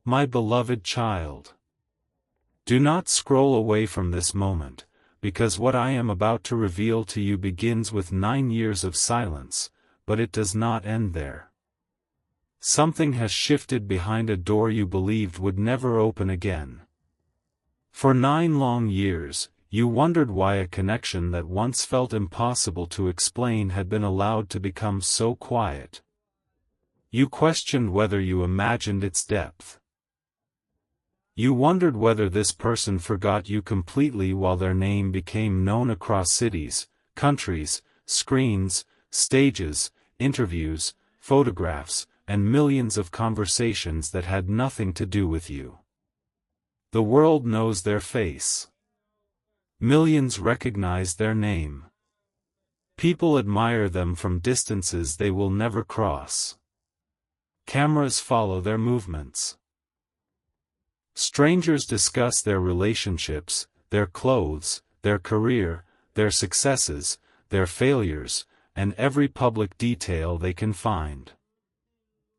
My beloved child. Do not scroll away from this moment, because what I am about to reveal to you begins with 9 years of silence, but it does not end there. Something has shifted behind a door you believed would never open again. For 9 long years, you wondered why a connection that once felt impossible to explain had been allowed to become so quiet. You questioned whether you imagined its depth. You wondered whether this person forgot you completely while their name became known across cities, countries, screens, stages, interviews, photographs, and millions of conversations that had nothing to do with you. The world knows their face. Millions recognize their name. People admire them from distances they will never cross. Cameras follow their movements. Strangers discuss their relationships, their clothes, their career, their successes, their failures, and every public detail they can find.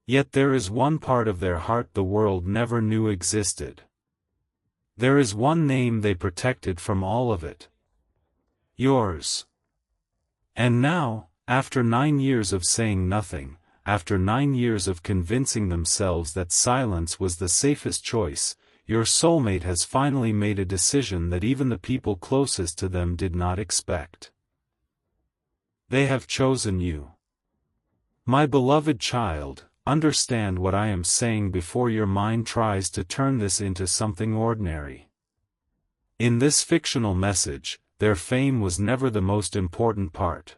Yet there is one part of their heart the world never knew existed. There is one name they protected from all of it. Yours. And now, after 9 years of saying nothing, after 9 years of convincing themselves that silence was the safest choice, your soulmate has finally made a decision that even the people closest to them did not expect. They have chosen you. My beloved child, understand what I am saying before your mind tries to turn this into something ordinary. In this fictional message, their fame was never the most important part.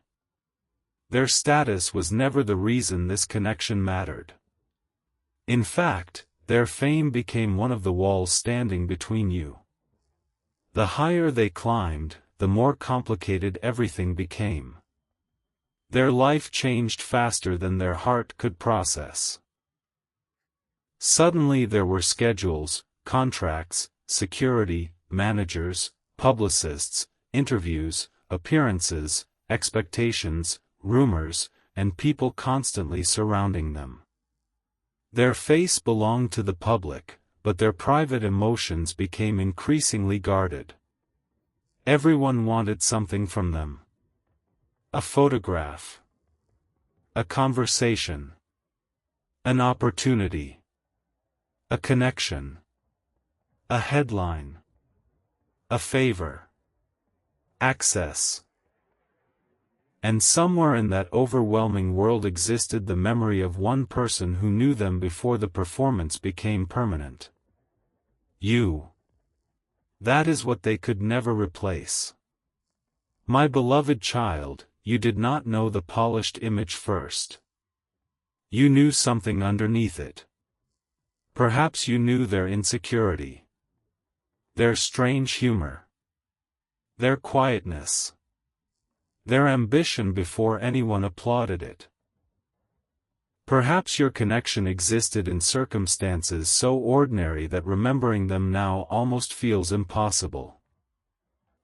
Their status was never the reason this connection mattered. In fact, their fame became one of the walls standing between you. The higher they climbed, the more complicated everything became. Their life changed faster than their heart could process. Suddenly there were schedules, contracts, security, managers, publicists, interviews, appearances, expectations, rumors, and people constantly surrounding them. Their face belonged to the public, but their private emotions became increasingly guarded. Everyone wanted something from them. A photograph. A conversation. An opportunity. A connection. A headline. A favor. Access. And somewhere in that overwhelming world existed the memory of one person who knew them before the performance became permanent. You. That is what they could never replace. My beloved child, you did not know the polished image first. You knew something underneath it. Perhaps you knew their insecurity. Their strange humor. Their quietness. Their ambition before anyone applauded it. Perhaps your connection existed in circumstances so ordinary that remembering them now almost feels impossible.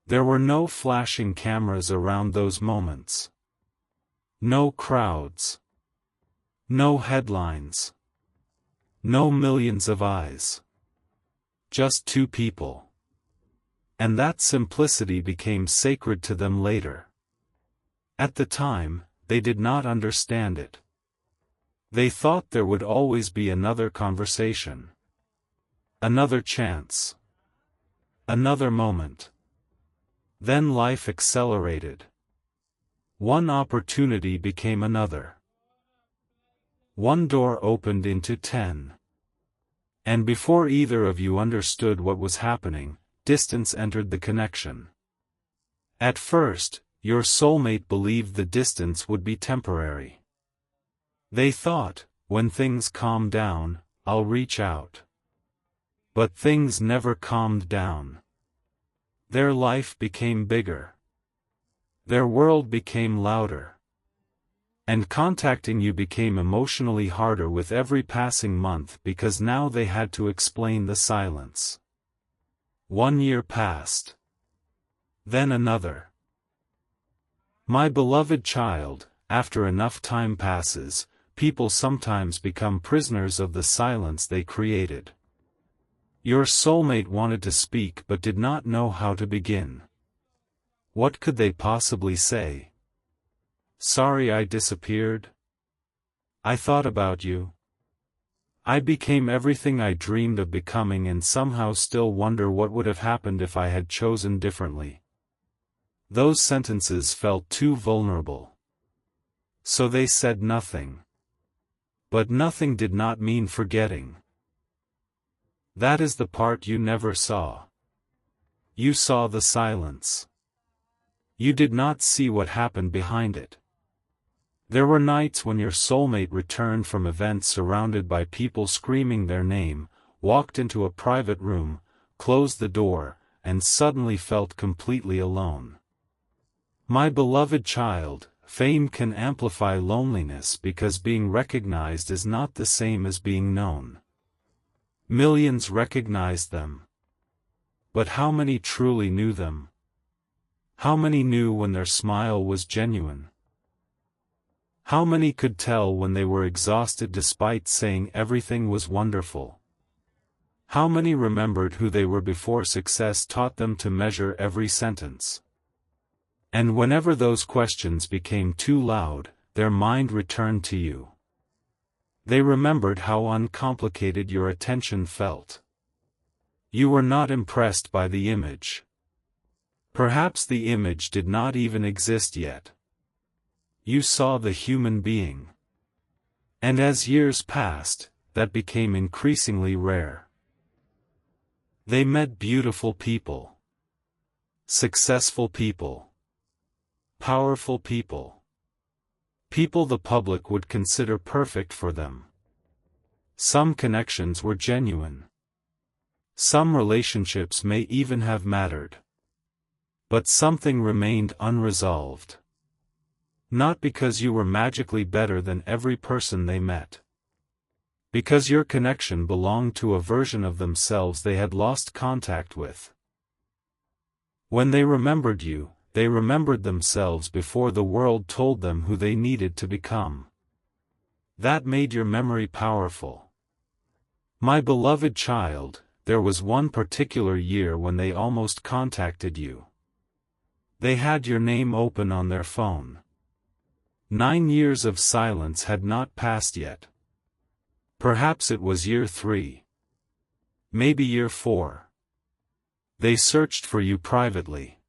There were no flashing cameras around those moments. No crowds. No headlines. No millions of eyes. Just 2 people. And that simplicity became sacred to them later. At the time, they did not understand it. They thought there would always be another conversation. Another chance. Another moment. Then life accelerated. One opportunity became another. One door opened into 10. And before either of you understood what was happening, distance entered the connection. At first, your soulmate believed the distance would be temporary. They thought, when things calm down, I'll reach out. But things never calmed down. Their life became bigger. Their world became louder. And contacting you became emotionally harder with every passing month because now they had to explain the silence. 1 year passed. Then another. My beloved child, after enough time passes, people sometimes become prisoners of the silence they created. Your soulmate wanted to speak but did not know how to begin. What could they possibly say? Sorry I disappeared. I thought about you. I became everything I dreamed of becoming and somehow still wonder what would have happened if I had chosen differently. Those sentences felt too vulnerable. So they said nothing. But nothing did not mean forgetting. That is the part you never saw. You saw the silence. You did not see what happened behind it. There were nights when your soulmate returned from events surrounded by people screaming their name, walked into a private room, closed the door, and suddenly felt completely alone. My beloved child, fame can amplify loneliness because being recognized is not the same as being known. Millions recognized them. But how many truly knew them? How many knew when their smile was genuine? How many could tell when they were exhausted despite saying everything was wonderful? How many remembered who they were before success taught them to measure every sentence? And whenever those questions became too loud, their mind returned to you. They remembered how uncomplicated your attention felt. You were not impressed by the image. Perhaps the image did not even exist yet. You saw the human being. And as years passed, that became increasingly rare. They met beautiful people. Successful people. Powerful people. People the public would consider perfect for them. Some connections were genuine. Some relationships may even have mattered. But something remained unresolved. Not because you were magically better than every person they met. Because your connection belonged to a version of themselves they had lost contact with. When they remembered you, they remembered themselves before the world told them who they needed to become. That made your memory powerful. My beloved child, there was one particular year when they almost contacted you. They had your name open on their phone. 9 years of silence had not passed yet. Perhaps it was year 3. Maybe year 4. They searched for you privately.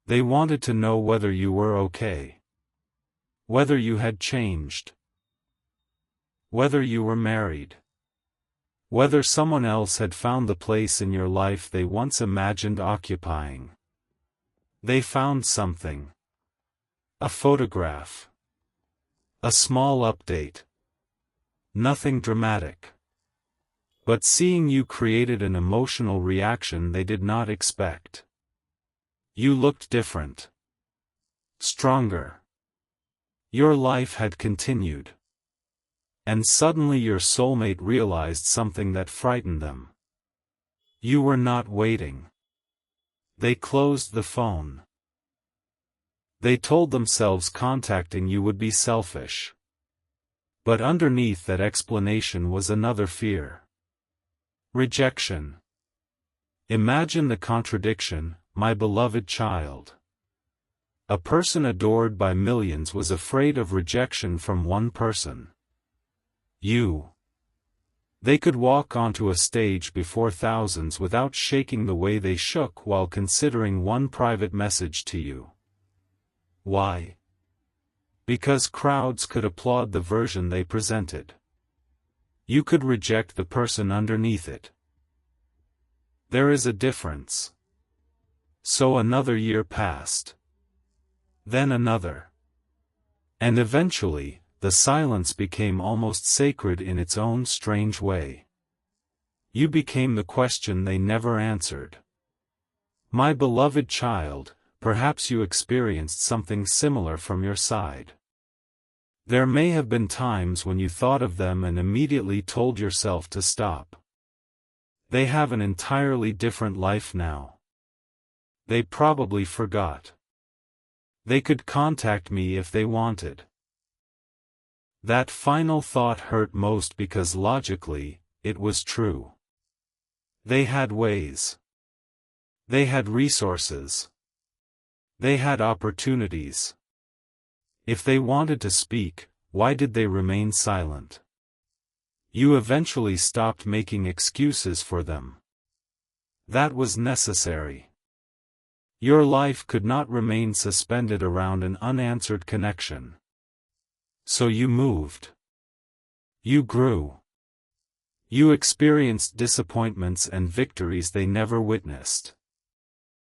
They wanted to know whether you were okay. Whether you had changed. Whether you were married. Whether someone else had found the place in your life they once imagined occupying. They found something. A photograph. A small update. Nothing dramatic. But seeing you created an emotional reaction they did not expect. You looked different. Stronger. Your life had continued. And suddenly your soulmate realized something that frightened them. You were not waiting. They closed the phone. They told themselves contacting you would be selfish. But underneath that explanation was another fear. Rejection. Imagine the contradiction, my beloved child. A person adored by millions was afraid of rejection from one person. You. They could walk onto a stage before thousands without shaking the way they shook while considering one private message to you. Why? Because crowds could applaud the version they presented. You could reject the person underneath it. There is a difference. So another year passed. Then another. And eventually, the silence became almost sacred in its own strange way. You became the question they never answered. My beloved child, perhaps you experienced something similar from your side. There may have been times when you thought of them and immediately told yourself to stop. They have an entirely different life now. They probably forgot. They could contact me if they wanted. That final thought hurt most because logically, it was true. They had ways. They had resources. They had opportunities. If they wanted to speak, why did they remain silent? You eventually stopped making excuses for them. That was necessary. Your life could not remain suspended around an unanswered connection. So you moved. You grew. You experienced disappointments and victories they never witnessed.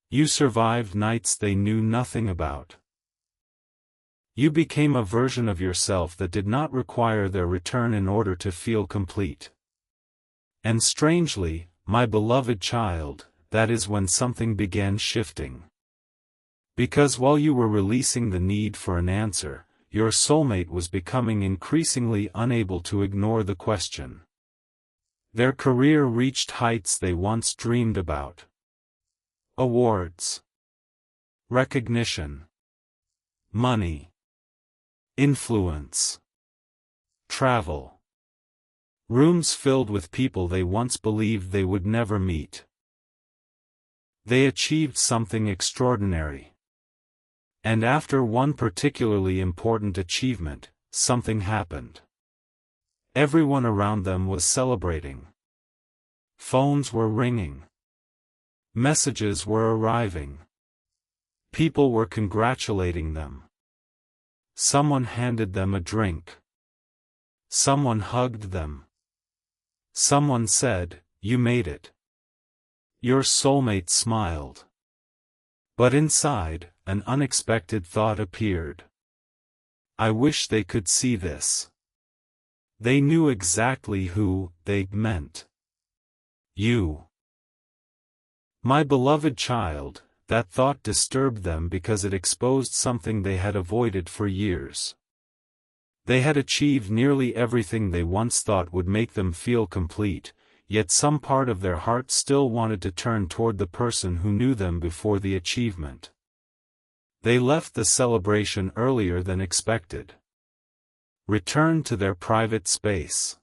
You survived nights they knew nothing about. You became a version of yourself that did not require their return in order to feel complete. And strangely, my beloved child, that is when something began shifting. Because while you were releasing the need for an answer, your soulmate was becoming increasingly unable to ignore the question. Their career reached heights they once dreamed about. Awards. Recognition. Money. Influence. Travel. Rooms filled with people they once believed they would never meet. They achieved something extraordinary. And after one particularly important achievement, something happened. Everyone around them was celebrating. Phones were ringing. Messages were arriving. People were congratulating them. Someone handed them a drink. Someone hugged them. Someone said, "You made it." Your soulmate smiled. But inside, an unexpected thought appeared. I wish they could see this. They knew exactly who they meant. You. My beloved child, that thought disturbed them because it exposed something they had avoided for years. They had achieved nearly everything they once thought would make them feel complete, yet some part of their heart still wanted to turn toward the person who knew them before the achievement. They left the celebration earlier than expected. Returned to their private space.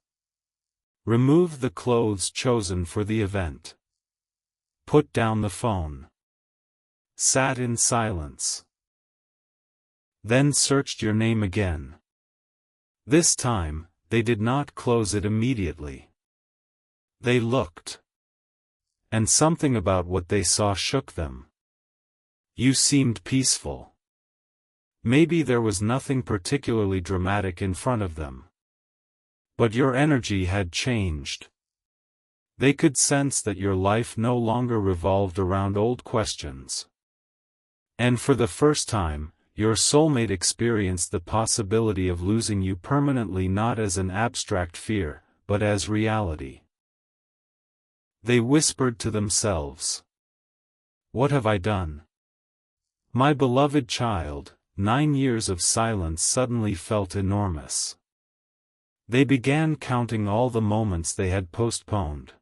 Removed the clothes chosen for the event. Put down the phone. Sat in silence. Then searched your name again. This time, they did not close it immediately. They looked. And something about what they saw shook them. You seemed peaceful. Maybe there was nothing particularly dramatic in front of them. But your energy had changed. They could sense that your life no longer revolved around old questions. And for the first time, your soulmate experienced the possibility of losing you permanently, not as an abstract fear, but as reality. They whispered to themselves. What have I done? My beloved child, 9 years of silence suddenly felt enormous. They began counting all the moments they had postponed.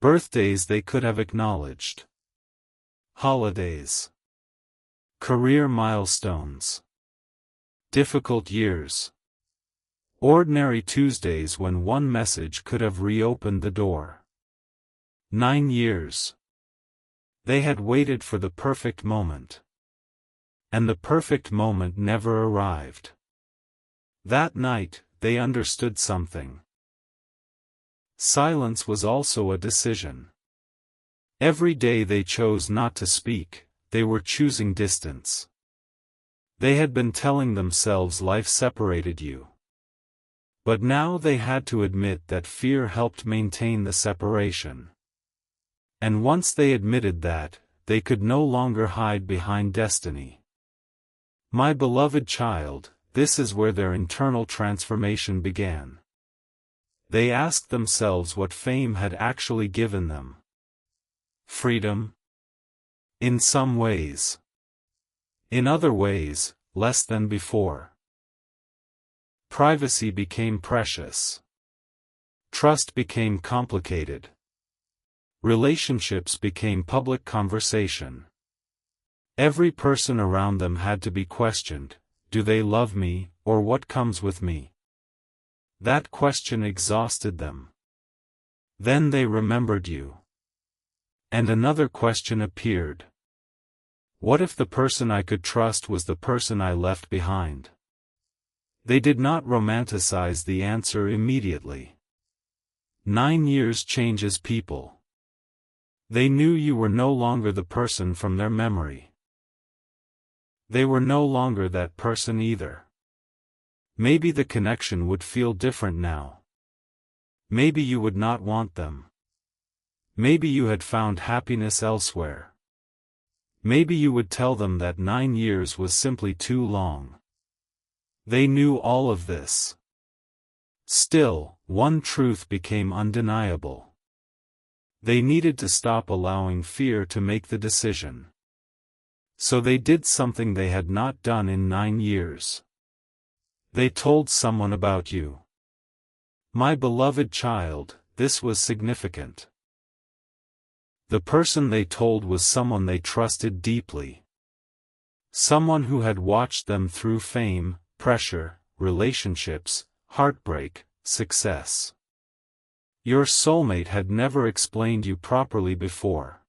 Birthdays they could have acknowledged. Holidays. Career milestones. Difficult years. Ordinary Tuesdays when one message could have reopened the door. 9 years. They had waited for the perfect moment. And the perfect moment never arrived. That night, they understood something. Silence was also a decision. Every day they chose not to speak, they were choosing distance. They had been telling themselves life separated you. But now they had to admit that fear helped maintain the separation. And once they admitted that, they could no longer hide behind destiny. My beloved child, this is where their internal transformation began. They asked themselves what fame had actually given them. Freedom? In some ways. In other ways, less than before. Privacy became precious. Trust became complicated. Relationships became public conversation. Every person around them had to be questioned. Do they love me, or what comes with me? That question exhausted them. Then they remembered you. And another question appeared. What if the person I could trust was the person I left behind? They did not romanticize the answer immediately. 9 years changes people. They knew you were no longer the person from their memory. They were no longer that person either. Maybe the connection would feel different now. Maybe you would not want them. Maybe you had found happiness elsewhere. Maybe you would tell them that 9 years was simply too long. They knew all of this. Still, one truth became undeniable. They needed to stop allowing fear to make the decision. So they did something they had not done in 9 years. They told someone about you. My beloved child, this was significant. The person they told was someone they trusted deeply. Someone who had watched them through fame, pressure, relationships, heartbreak, success. Your soulmate had never explained you properly before.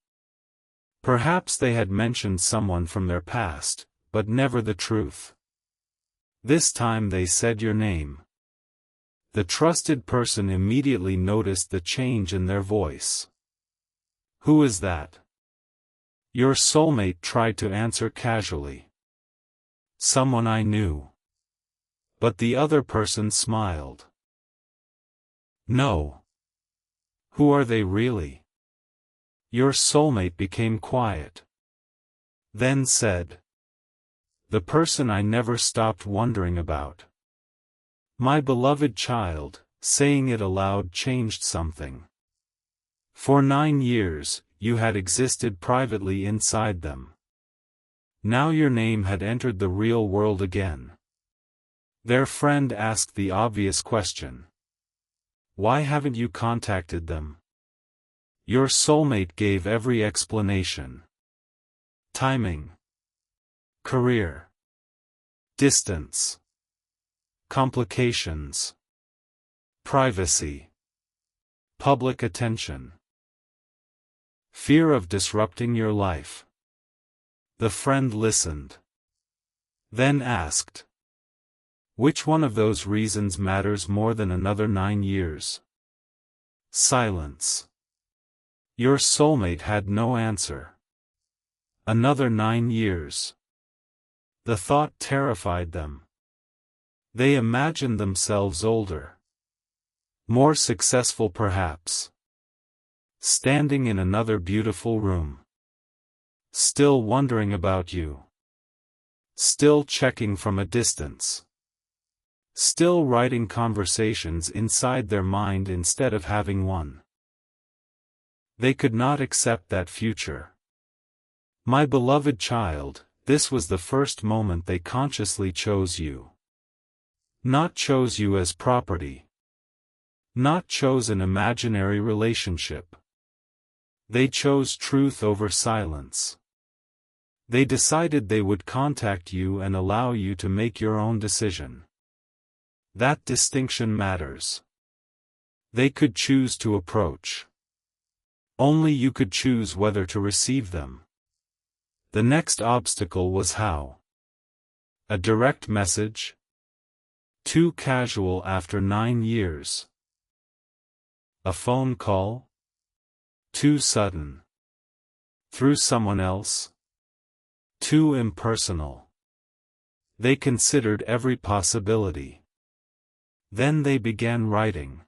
Perhaps they had mentioned someone from their past, but never the truth. This time they said your name. The trusted person immediately noticed the change in their voice. Who is that? Your soulmate tried to answer casually. Someone I knew. But the other person smiled. No. Who are they really? Your soulmate became quiet. Then said. The person I never stopped wondering about. My beloved child, saying it aloud changed something. For 9 years, you had existed privately inside them. Now your name had entered the real world again. Their friend asked the obvious question. Why haven't you contacted them? Your soulmate gave every explanation. Timing. Career. Distance. Complications. Privacy. Public attention. Fear of disrupting your life. The friend listened. Then asked. Which one of those reasons matters more than another 9 years? Silence. Your soulmate had no answer. Another 9 years. The thought terrified them. They imagined themselves older. More successful perhaps. Standing in another beautiful room. Still wondering about you. Still checking from a distance. Still writing conversations inside their mind instead of having one. They could not accept that future. My beloved child, this was the first moment they consciously chose you. Not chose you as property. Not chose an imaginary relationship. They chose truth over silence. They decided they would contact you and allow you to make your own decision. That distinction matters. They could choose to approach. Only you could choose whether to receive them. The next obstacle was how. A direct message? Too casual after 9 years. A phone call? Too sudden. Through someone else? Too impersonal. They considered every possibility. Then they began writing.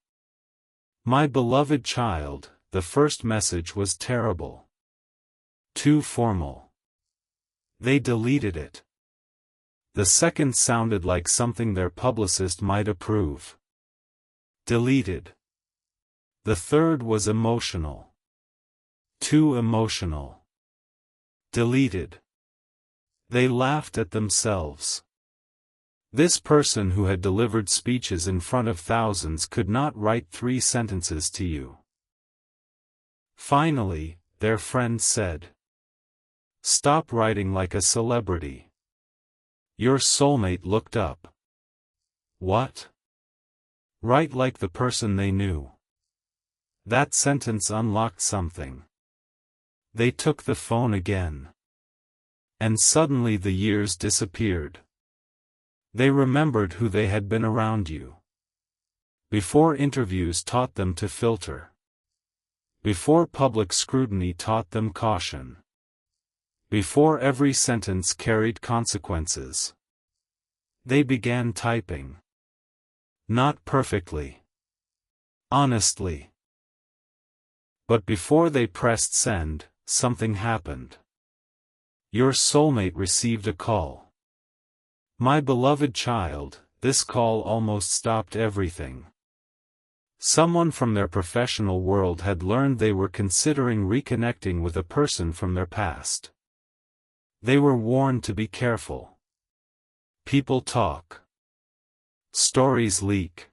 My beloved child, the first message was terrible. Too formal. They deleted it. The second sounded like something their publicist might approve. Deleted. The third was emotional. Too emotional. Deleted. They laughed at themselves. This person who had delivered speeches in front of thousands could not write 3 sentences to you. Finally, their friend said. Stop writing like a celebrity. Your soulmate looked up. What? Write like the person they knew. That sentence unlocked something. They took the phone again. And suddenly the years disappeared. They remembered who they had been around you. Before interviews taught them to filter. Before public scrutiny taught them caution. Before every sentence carried consequences. They began typing. Not perfectly. Honestly. But before they pressed send, something happened. Your soulmate received a call. My beloved child, this call almost stopped everything. Someone from their professional world had learned they were considering reconnecting with a person from their past. They were warned to be careful. People talk. Stories leak.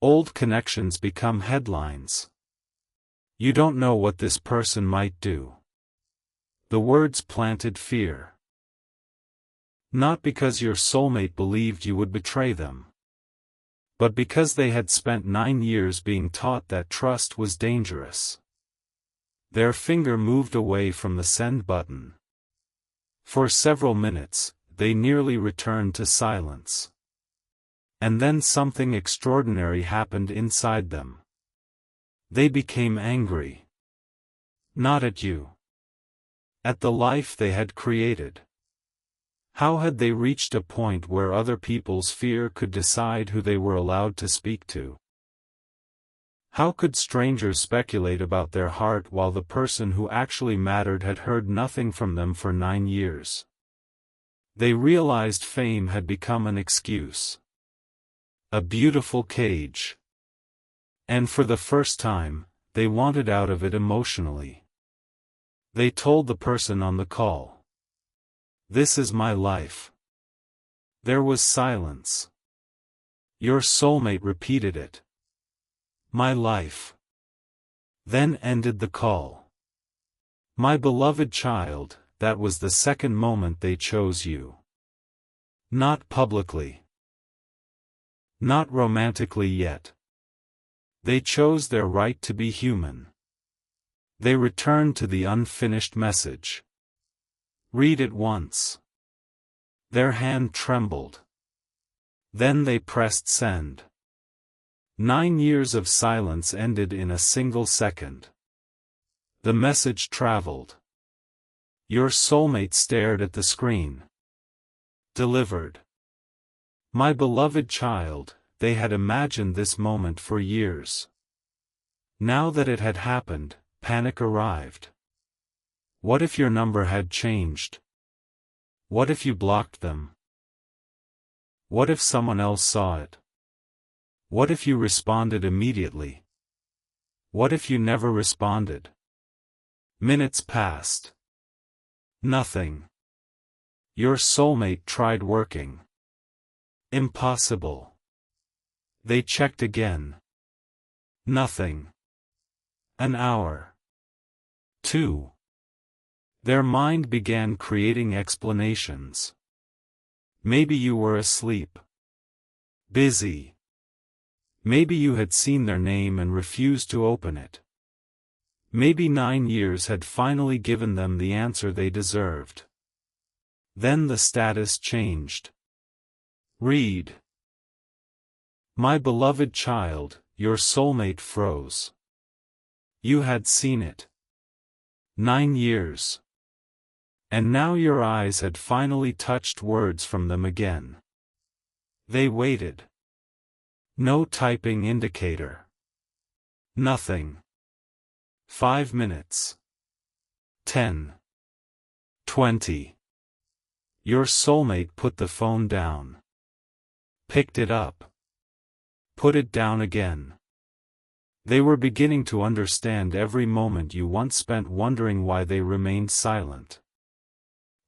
Old connections become headlines. You don't know what this person might do. The words planted fear. Not because your soulmate believed you would betray them, but because they had spent 9 years being taught that trust was dangerous. Their finger moved away from the send button. For several minutes, they nearly returned to silence. And then something extraordinary happened inside them. They became angry. Not at you. At the life they had created. How had they reached a point where other people's fear could decide who they were allowed to speak to? How could strangers speculate about their heart while the person who actually mattered had heard nothing from them for 9 years? They realized fame had become an excuse. A beautiful cage. And for the first time, they wanted out of it emotionally. They told the person on the call. This is my life. There was silence. Your soulmate repeated it. My life. Then ended the call. My beloved child, that was the second moment they chose you. Not publicly. Not romantically yet. They chose their right to be human. They returned to the unfinished message. Read it once. Their hand trembled. Then they pressed send. 9 years of silence ended in a single second. The message traveled. Your soulmate stared at the screen. Delivered. My beloved child, they had imagined this moment for years. Now that it had happened, panic arrived. What if your number had changed? What if you blocked them? What if someone else saw it? What if you responded immediately? What if you never responded? Minutes passed. Nothing. Your soulmate tried working. Impossible. They checked again. Nothing. An hour. 2. Their mind began creating explanations. Maybe you were asleep. Busy. Maybe you had seen their name and refused to open it. Maybe 9 years had finally given them the answer they deserved. Then the status changed. Read. My beloved child, your soulmate froze. You had seen it. 9 years. And now your eyes had finally touched words from them again. They waited. No typing indicator. Nothing. 5 minutes. 10. 20. Your soulmate put the phone down. Picked it up. Put it down again. They were beginning to understand every moment you once spent wondering why they remained silent.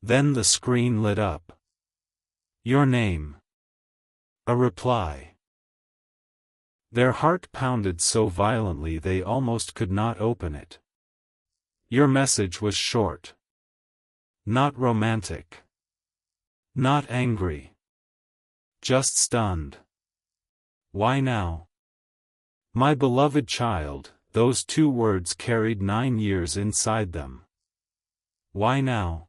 Then the screen lit up. Your name. A reply. Their heart pounded so violently they almost could not open it. Your message was short. Not romantic. Not angry. Just stunned. Why now? My beloved child, Those two words carried 9 years inside them. Why now?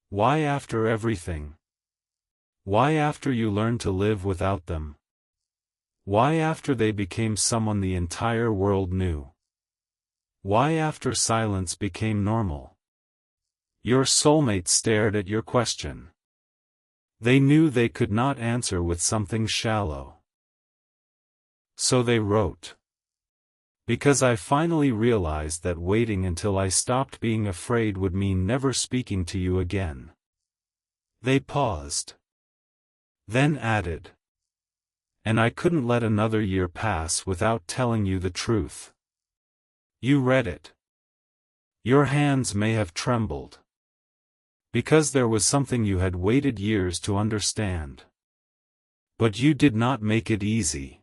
Why after everything? Why after you learned to live without them? Why after they became someone the entire world knew? Why after silence became normal? Your soulmate stared at your question. They knew they could not answer with something shallow. So they wrote. Because I finally realized that waiting until I stopped being afraid would mean never speaking to you again. They paused. Then added. And I couldn't let another year pass without telling you the truth. You read it. Your hands may have trembled. Because there was something you had waited years to understand. But you did not make it easy.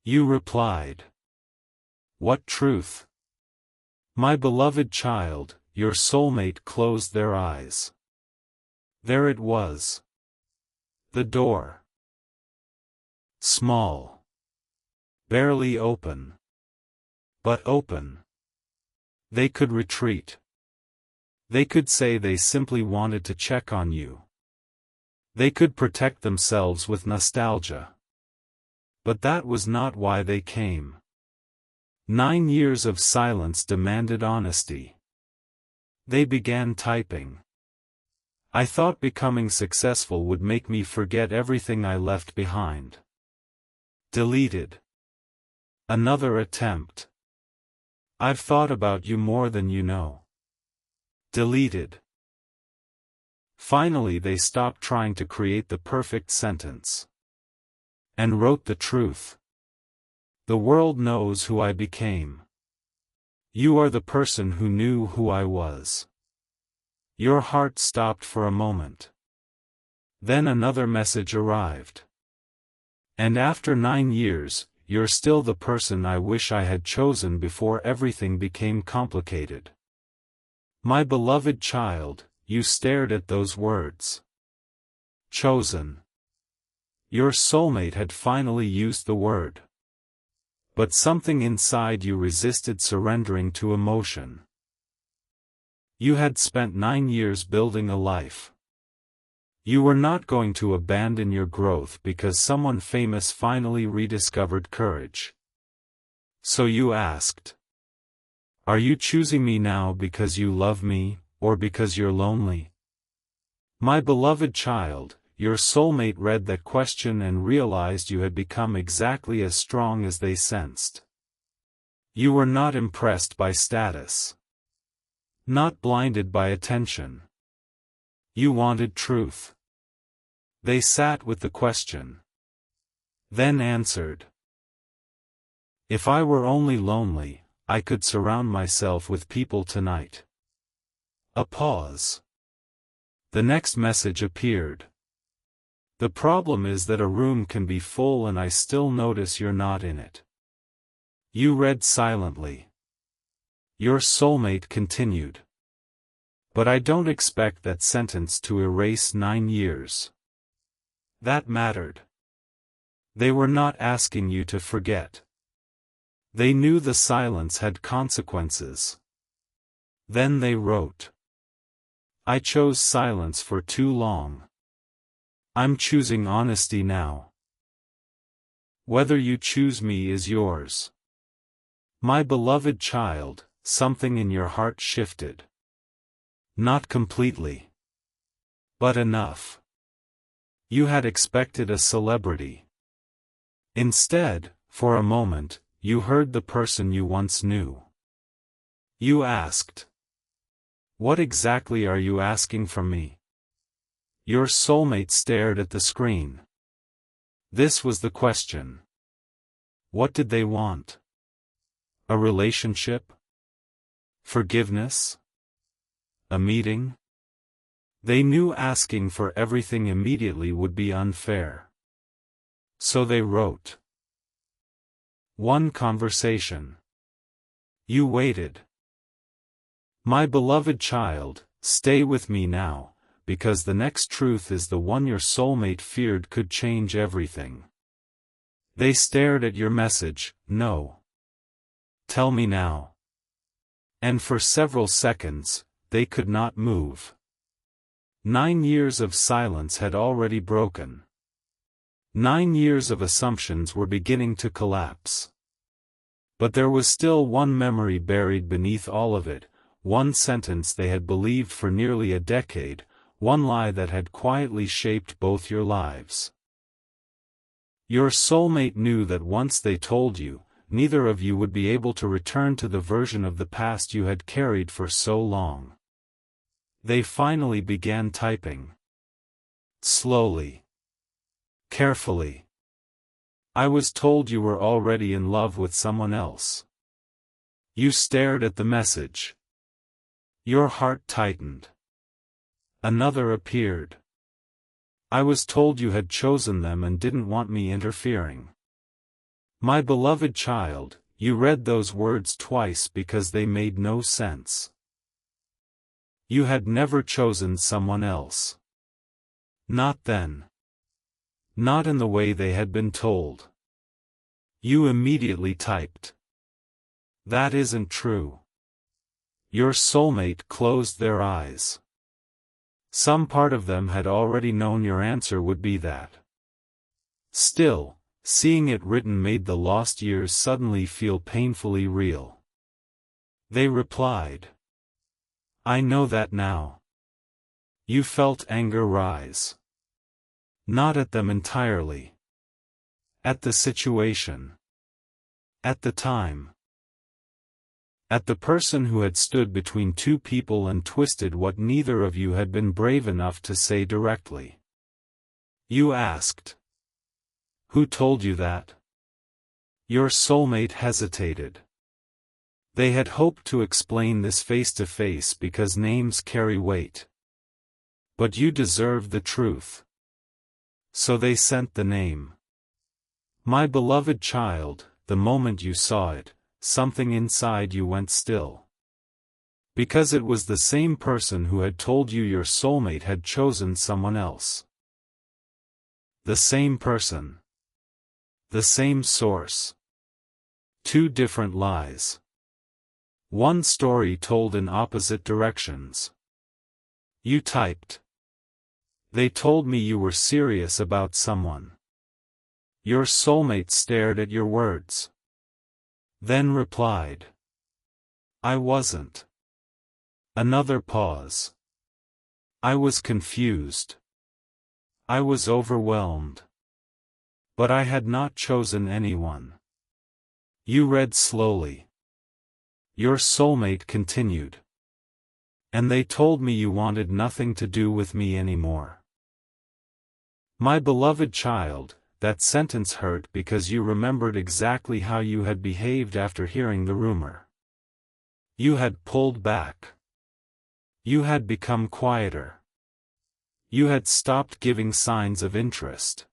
You replied. What truth? My beloved child, your soulmate closed their eyes. There it was. The door. Small. Barely open. But open. They could retreat. They could say they simply wanted to check on you. They could protect themselves with nostalgia. But that was not why they came. 9 years of silence demanded honesty. They began typing. I thought becoming successful would make me forget everything I left behind. Deleted. Another attempt. I've thought about you more than you know. Deleted. Finally they stopped trying to create the perfect sentence. And wrote the truth. The world knows who I became. You are the person who knew who I was. Your heart stopped for a moment. Then another message arrived. And after 9 years, you're still the person I wish I had chosen before everything became complicated. My beloved child, you stared at those words. Chosen. Your soulmate had finally used the word. But something inside you resisted surrendering to emotion. You had spent 9 years building a life. You were not going to abandon your growth because someone famous finally rediscovered courage. So you asked. Are you choosing me now because you love me, or because you're lonely? My beloved child, your soulmate read that question and realized you had become exactly as strong as they sensed. You were not impressed by status. Not blinded by attention. You wanted truth. They sat with the question. Then answered. If I were only lonely, I could surround myself with people tonight. A pause. The next message appeared. The problem is that a room can be full and I still notice you're not in it. You read silently. Your soulmate continued. But I don't expect that sentence to erase 9 years. That mattered. They were not asking you to forget. They knew the silence had consequences. Then they wrote. I chose silence for too long. I'm choosing honesty now. Whether you choose me is yours. My beloved child, something in your heart shifted. Not completely. But enough. You had expected a celebrity. Instead, for a moment, you heard the person you once knew. You asked. What exactly are you asking from me? Your soulmate stared at the screen. This was the question. What did they want? A relationship? Forgiveness? A meeting? They knew asking for everything immediately would be unfair. So they wrote. One conversation. You waited. My beloved child, stay with me now, because the next truth is the one your soulmate feared could change everything. They stared at your message, no. Tell me now. And for several seconds, they could not move. 9 years of silence had already broken. 9 years of assumptions were beginning to collapse. But there was still one memory buried beneath all of it, one sentence they had believed for nearly a decade, one lie that had quietly shaped both your lives. Your soulmate knew that once they told you, neither of you would be able to return to the version of the past you had carried for so long. They finally began typing. Slowly. Carefully. I was told you were already in love with someone else. You stared at the message. Your heart tightened. Another appeared. I was told you had chosen them and didn't want me interfering. My beloved child, you read those words twice because they made no sense. You had never chosen someone else. Not then. Not in the way they had been told. You immediately typed. That isn't true. Your soulmate closed their eyes. Some part of them had already known your answer would be that. Still, seeing it written made the lost years suddenly feel painfully real. They replied. I know that now. You felt anger rise. Not at them entirely. At the situation. At the time. At the person who had stood between two people and twisted what neither of you had been brave enough to say directly. You asked. Who told you that? Your soulmate hesitated. They had hoped to explain this face to face because names carry weight. But you deserved the truth. So they sent the name. My beloved child, the moment you saw it, something inside you went still. Because it was the same person who had told you your soulmate had chosen someone else. The same person. The same source. Two different lies. One story told in opposite directions. You typed. They told me you were serious about someone. Your soulmate stared at your words. Then replied. I wasn't. Another pause. I was confused. I was overwhelmed. But I had not chosen anyone. You read slowly. Your soulmate continued. And they told me you wanted nothing to do with me anymore. My beloved child, that sentence hurt because you remembered exactly how you had behaved after hearing the rumor. You had pulled back. You had become quieter. You had stopped giving signs of interest.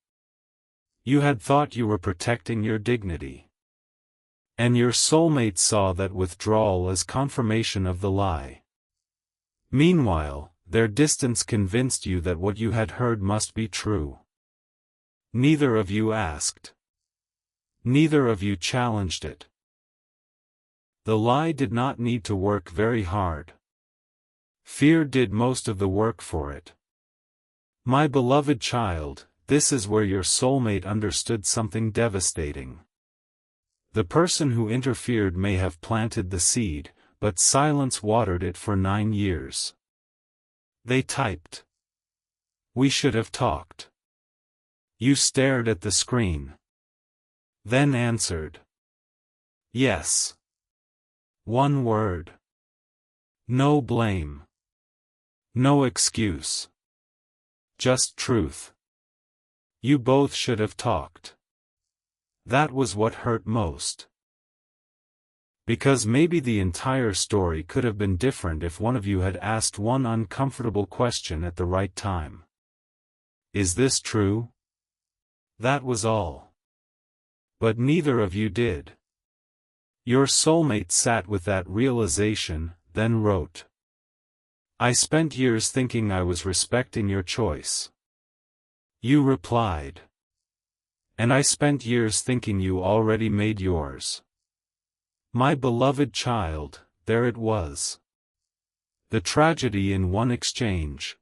You had thought you were protecting your dignity. And your soulmate saw that withdrawal as confirmation of the lie. Meanwhile, their distance convinced you that what you had heard must be true. Neither of you asked. Neither of you challenged it. The lie did not need to work very hard. Fear did most of the work for it. My beloved child, this is where your soulmate understood something devastating. The person who interfered may have planted the seed, but silence watered it for 9 years. They typed. We should have talked. You stared at the screen. Then answered. Yes. One word. No blame. No excuse. Just truth. You both should have talked. That was what hurt most. Because maybe the entire story could have been different if one of you had asked one uncomfortable question at the right time. Is this true? That was all. But neither of you did. Your soulmate sat with that realization, then wrote. I spent years thinking I was respecting your choice. You replied. And I spent years thinking you already made yours. My beloved child, there it was. The tragedy in one exchange.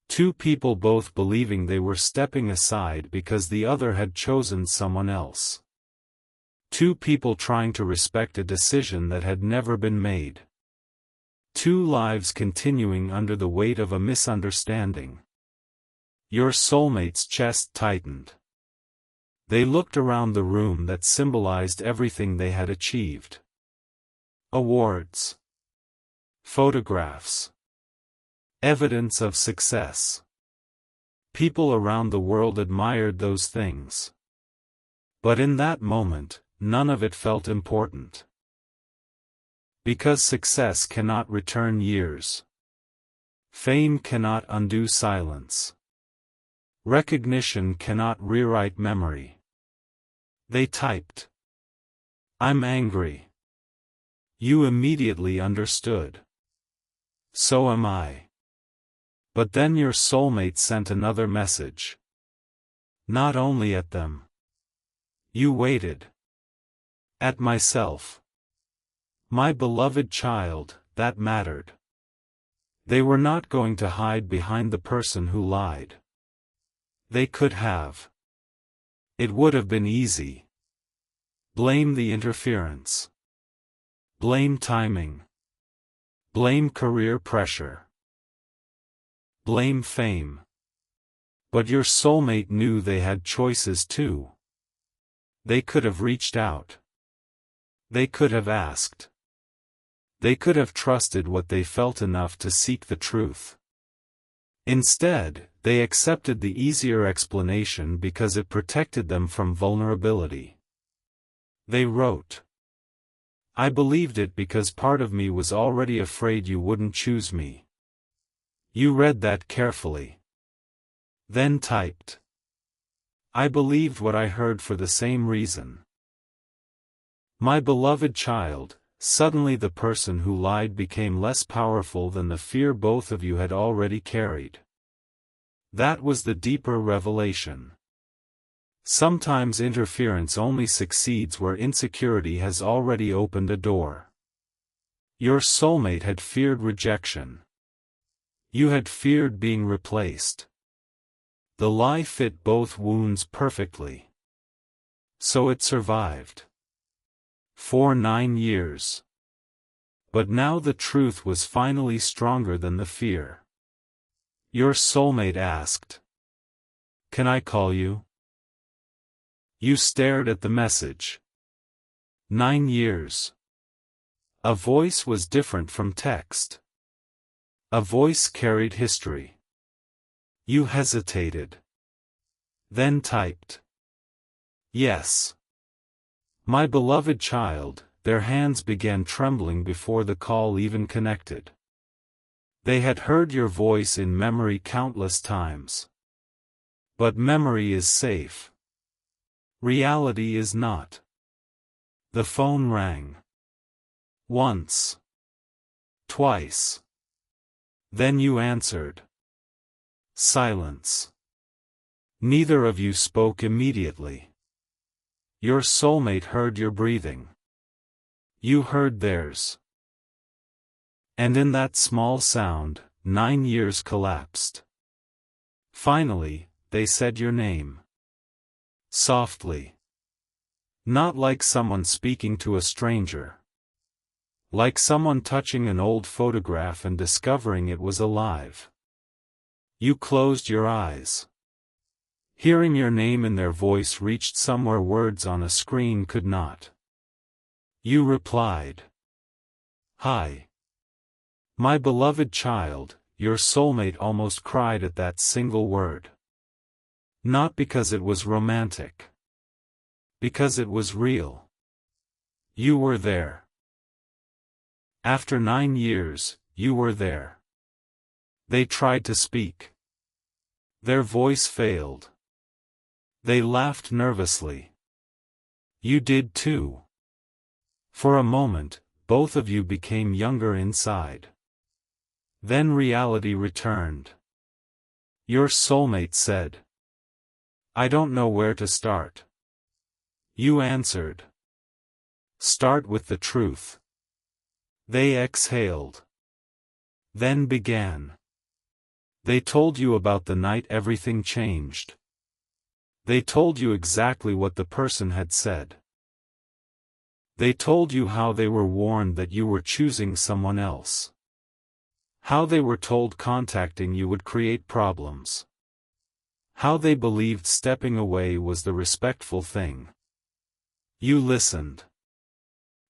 Two people both believing they were stepping aside because the other had chosen someone else. Two people trying to respect a decision that had never been made. Two lives continuing under the weight of a misunderstanding. Your soulmate's chest tightened. They looked around the room that symbolized everything they had achieved. Awards. Photographs. Evidence of success. People around the world admired those things. But in that moment, none of it felt important. Because success cannot return years. Fame cannot undo silence. Recognition cannot rewrite memory. They typed. I'm angry. You immediately understood. So am I. But then your soulmate sent another message. Not only at them. You waited. At myself. My beloved child, that mattered. They were not going to hide behind the person who lied. They could have. It would have been easy. Blame the interference. Blame timing. Blame career pressure. Blame fame. But your soulmate knew they had choices too. They could have reached out. They could have asked. They could have trusted what they felt enough to seek the truth. Instead, they accepted the easier explanation because it protected them from vulnerability. They wrote. I believed it because part of me was already afraid you wouldn't choose me. You read that carefully. Then typed. I believed what I heard for the same reason. My beloved child, suddenly the person who lied became less powerful than the fear both of you had already carried. That was the deeper revelation. Sometimes interference only succeeds where insecurity has already opened a door. Your soulmate had feared rejection. You had feared being replaced. The lie fit both wounds perfectly. So it survived. For 9 years. But now the truth was finally stronger than the fear. Your soulmate asked. Can I call you? You stared at the message. 9 years. A voice was different from text. A voice carried history. You hesitated. Then typed. Yes. My beloved child, their hands began trembling before the call even connected. They had heard your voice in memory countless times. But memory is safe. Reality is not. The phone rang. Once. Twice. Then you answered. Silence. Neither of you spoke immediately. Your soulmate heard your breathing. You heard theirs. And in that small sound, 9 years collapsed. Finally, they said your name. Softly. Not like someone speaking to a stranger. Like someone touching an old photograph and discovering it was alive. You closed your eyes. Hearing your name in their voice reached somewhere words on a screen could not. You replied. Hi. My beloved child, your soulmate almost cried at that single word. Not because it was romantic. Because it was real. You were there. After 9 years, you were there. They tried to speak. Their voice failed. They laughed nervously. You did too. For a moment, both of you became younger inside. Then reality returned. Your soulmate said. I don't know where to start. You answered. Start with the truth. They exhaled. Then began. They told you about the night everything changed. They told you exactly what the person had said. They told you how they were warned that you were choosing someone else. How they were told contacting you would create problems. How they believed stepping away was the respectful thing. You listened.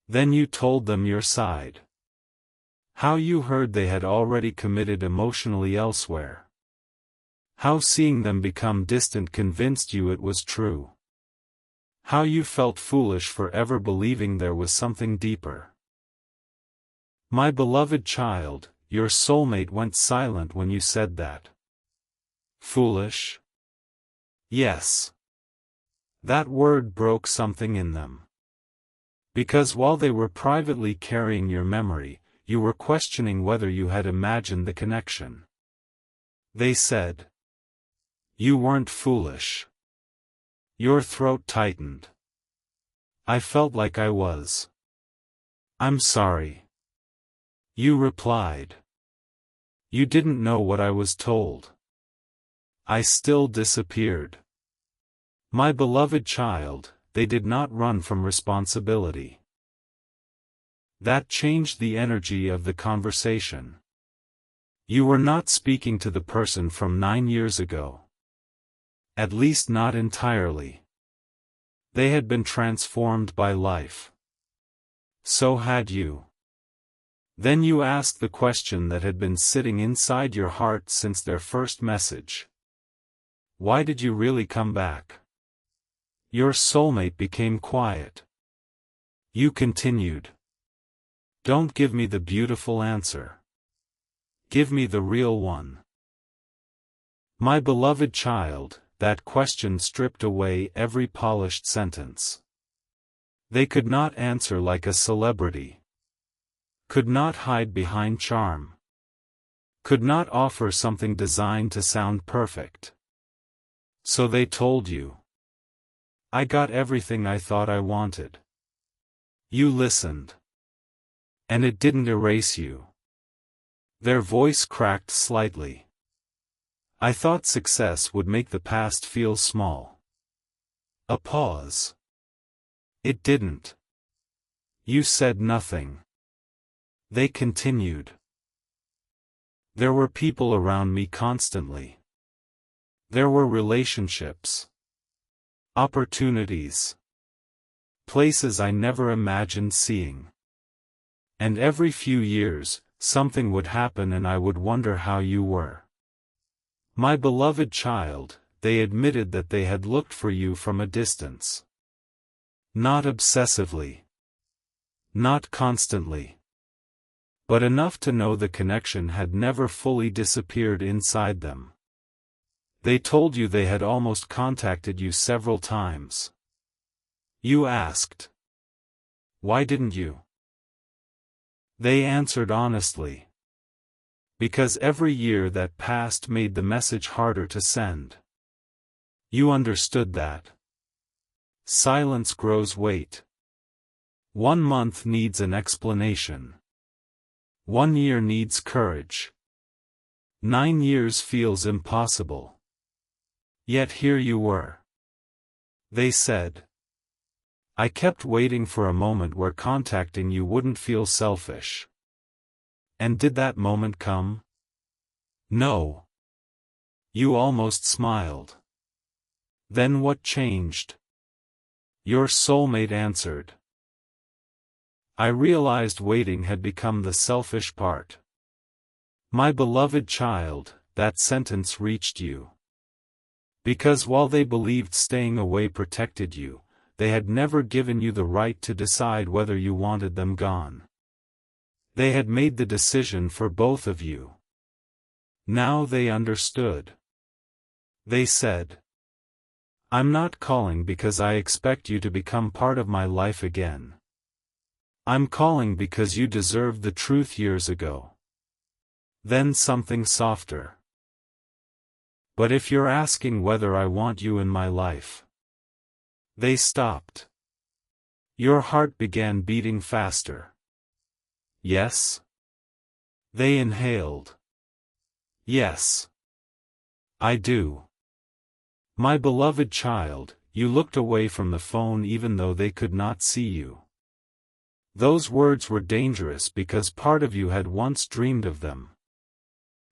Then you told them your side. How you heard they had already committed emotionally elsewhere. How seeing them become distant convinced you it was true. How you felt foolish for ever believing there was something deeper. My beloved child, your soulmate went silent when you said that. Foolish? Yes. That word broke something in them. Because while they were privately carrying your memory, you were questioning whether you had imagined the connection. They said. You weren't foolish. Your throat tightened. I felt like I was. I'm sorry. You replied. You didn't know what I was told. I still disappeared. My beloved child, they did not run from responsibility. That changed the energy of the conversation. You were not speaking to the person from 9 years ago. At least not entirely. They had been transformed by life. So had you. Then you asked the question that had been sitting inside your heart since their first message. Why did you really come back? Your soulmate became quiet. You continued. Don't give me the beautiful answer. Give me the real one. My beloved child, that question stripped away every polished sentence. They could not answer like a celebrity. Could not hide behind charm. Could not offer something designed to sound perfect. So they told you. I got everything I thought I wanted. You listened. And it didn't erase you. Their voice cracked slightly. I thought success would make the past feel small. A pause. It didn't. You said nothing. They continued. There were people around me constantly. There were relationships. Opportunities. Places I never imagined seeing. And every few years, something would happen and I would wonder how you were. My beloved child, they admitted that they had looked for you from a distance. Not obsessively. Not constantly. But enough to know the connection had never fully disappeared inside them. They told you they had almost contacted you several times. You asked. Why didn't you? They answered honestly. Because every year that passed made the message harder to send. You understood that. Silence grows weight. 1 month needs an explanation. 1 year needs courage. 9 years feels impossible. Yet here you were. They said. I kept waiting for a moment where contacting you wouldn't feel selfish. And did that moment come? No. You almost smiled. Then what changed? Your soulmate answered. I realized waiting had become the selfish part. My beloved child, that sentence reached you. Because while they believed staying away protected you, they had never given you the right to decide whether you wanted them gone. They had made the decision for both of you. Now they understood. They said, I'm not calling because I expect you to become part of my life again. I'm calling because you deserved the truth years ago. Then something softer. But if you're asking whether I want you in my life. They stopped. Your heart began beating faster. Yes? They inhaled. Yes. I do. My beloved child, you looked away from the phone even though they could not see you. Those words were dangerous because part of you had once dreamed of them.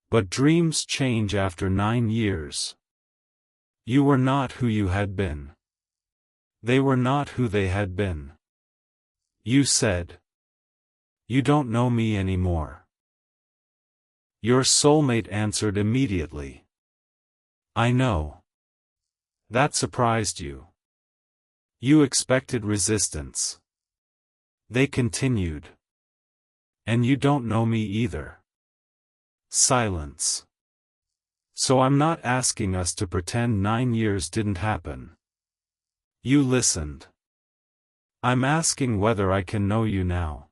But dreams change after 9 years. You were not who you had been. They were not who they had been. You said, "You don't know me anymore." Your soulmate answered immediately, "I know." That surprised you. You expected resistance. They continued. "And you don't know me either." Silence. "So I'm not asking us to pretend 9 years didn't happen." You listened. "I'm asking whether I can know you now."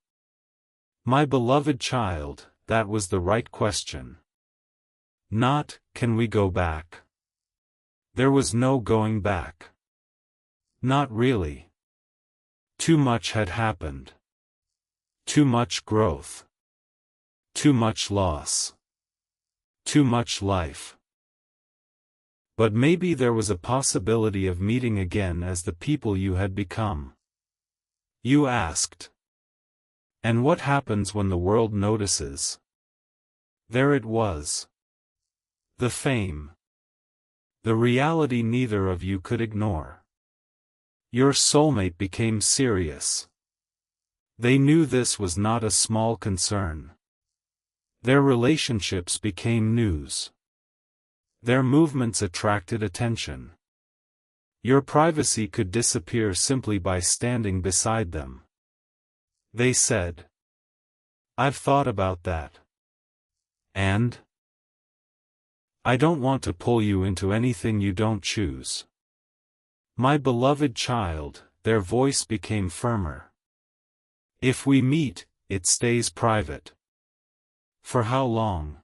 My beloved child, that was the right question. Not, "Can we go back?" There was no going back. Not really. Too much had happened. Too much growth. Too much loss. Too much life. But maybe there was a possibility of meeting again as the people you had become. You asked. And what happens when the world notices? There it was. The fame. The reality neither of you could ignore. Your soulmate became serious. They knew this was not a small concern. Their relationships became news. Their movements attracted attention. Your privacy could disappear simply by standing beside them. They said, "I've thought about that. And? I don't want to pull you into anything you don't choose." My beloved child, their voice became firmer. "If we meet, it stays private." For how long?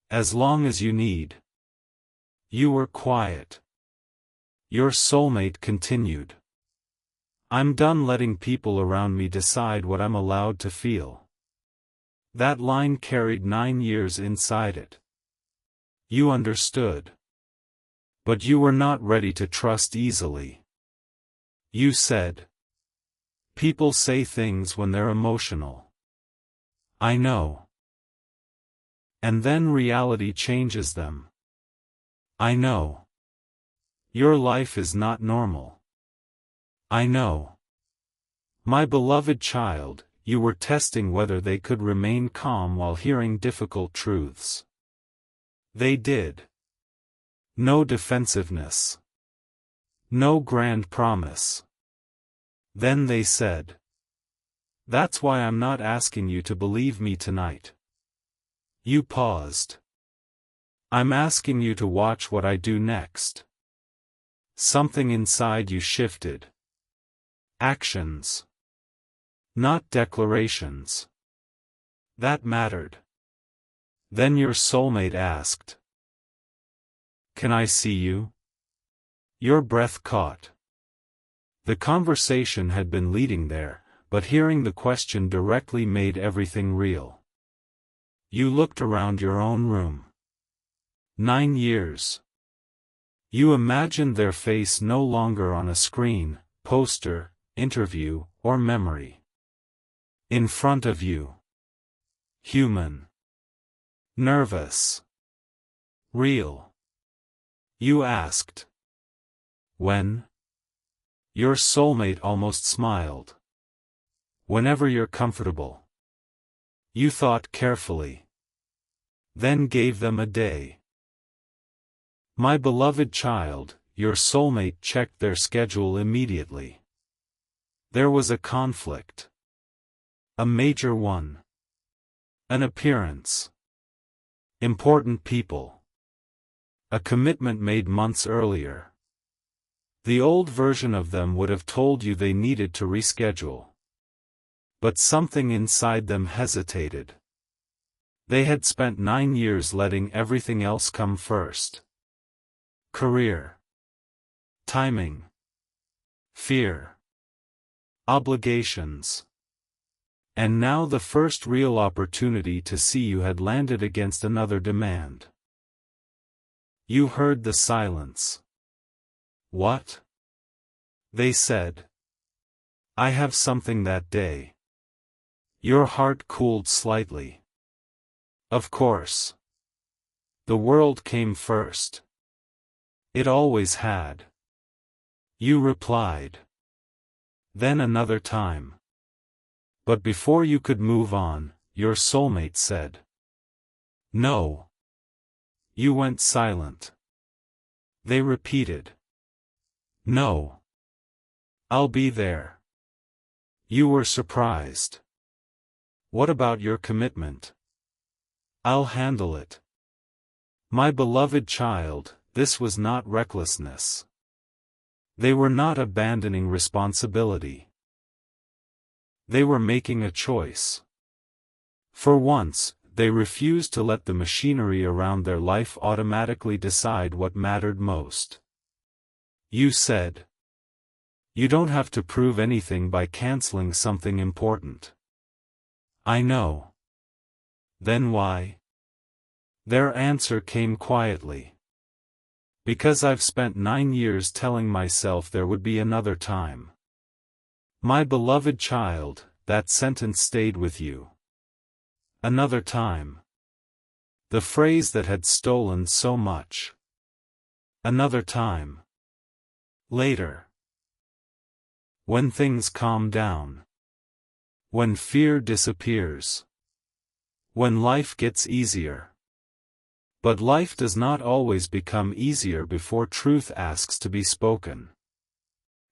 As long as you need. You were quiet. Your soulmate continued. "I'm done letting people around me decide what I'm allowed to feel." That line carried 9 years inside it. You understood. But you were not ready to trust easily. You said, "People say things when they're emotional." I know. And then reality changes them. I know. Your life is not normal. I know. My beloved child, you were testing whether they could remain calm while hearing difficult truths. They did. No defensiveness. No grand promise. Then they said, "That's why I'm not asking you to believe me tonight." You paused. "I'm asking you to watch what I do next." Something inside you shifted. Actions. Not declarations. That mattered. Then your soulmate asked, "Can I see you?" Your breath caught. The conversation had been leading there, but hearing the question directly made everything real. You looked around your own room. 9 years. You imagined their face no longer on a screen, poster, interview, or memory. In front of you. Human. Nervous. Real. You asked, "When?" Your soulmate almost smiled. "Whenever you're comfortable." You thought carefully. Then gave them a day. My beloved child, your soulmate checked their schedule immediately. There was a conflict. A major one. An appearance. Important people. A commitment made months earlier. The old version of them would have told you they needed to reschedule. But something inside them hesitated. They had spent 9 years letting everything else come first. Career. Timing. Fear. obligations. And now the first real opportunity to see you had landed against another demand. You heard the silence. What? They said. I have something that day. Your heart cooled slightly. Of course. The world came first. It always had. You replied. Then another time. But before you could move on, your soulmate said. No. You went silent. They repeated. No. I'll be there. You were surprised. What about your commitment? I'll handle it. My beloved child, this was not recklessness. They were not abandoning responsibility. They were making a choice. For once, they refused to let the machinery around their life automatically decide what mattered most. You said. You don't have to prove anything by canceling something important. I know. Then why? Their answer came quietly. Because I've spent 9 years telling myself there would be another time. My beloved child, that sentence stayed with you. Another time. The phrase that had stolen so much. Another time. Later. When things calm down. When fear disappears. When life gets easier. But life does not always become easier before truth asks to be spoken.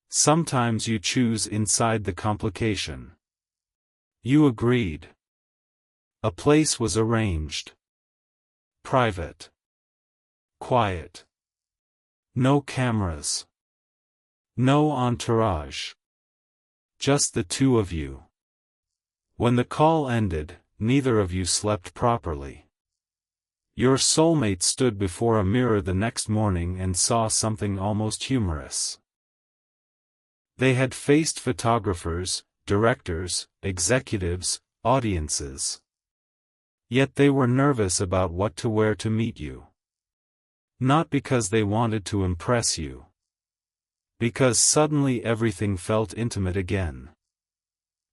Sometimes you choose inside the complication. You agreed. A place was arranged. Private. Quiet. No cameras. No entourage. Just the two of you. When the call ended, neither of you slept properly. Your soulmate stood before a mirror the next morning and saw something almost humorous. They had faced photographers, directors, executives, audiences. Yet they were nervous about what to wear to meet you. Not because they wanted to impress you. Because suddenly everything felt intimate again.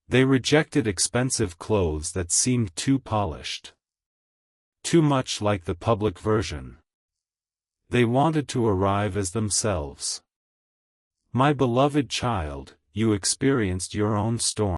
They rejected expensive clothes that seemed too polished. Too much like the public version. They wanted to arrive as themselves. My beloved child, you experienced your own storm.